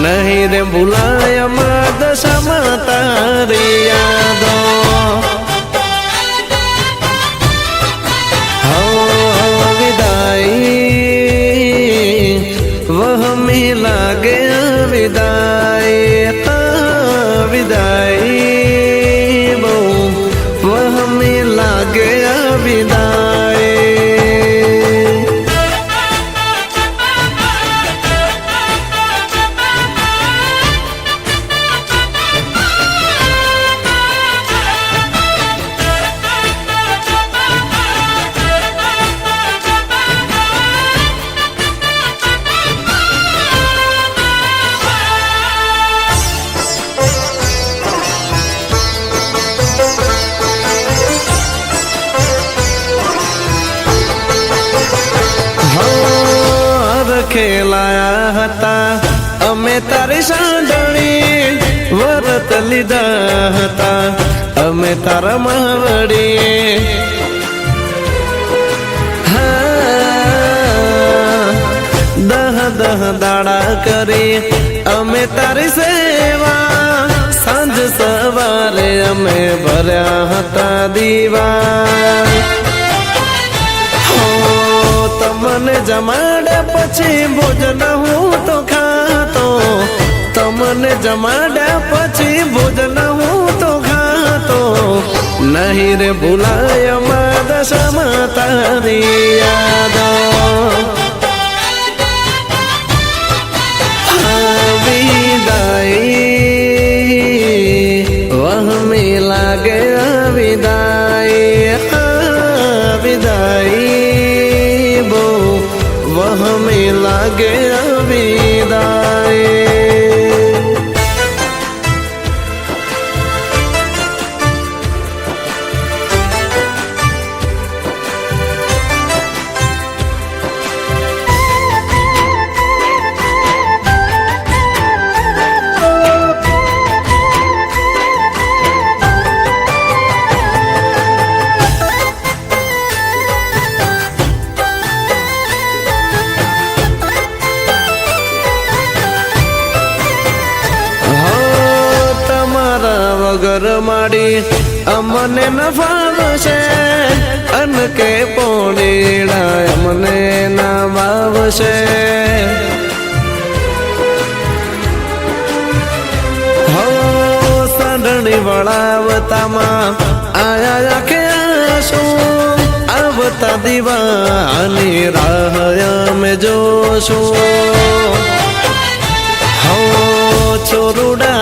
नहीं रे भुलाय अमृत समातारी यादो हो विदाई वह मिला गया विदाई विदाई वह मिला गया विदाई खेलाया हता अमे तारी सांडणी वरत लीधा हता अमे तारा मावड़ी दह दह दाड़ा करी अमे तारी सेवा सांझ सवारे अमे भर्या हता दीवा तमने जमाड्या पछी भोजन हूँ तो खातो तमने जमाड्या पछी भोजन हूँ तो खातो नहीं रे भुलाय अमृत समातारी यादो विदाई वह मिला गया विदाई विदाई वह मिला गया विदाई वगर माड़ी अमने न फावशे अन के पोड़ीड़ा अमने न वावशे हो सडणी वळावता मा आया के आशू आवता दीवानी राह में जोशू हो छोरुड़ा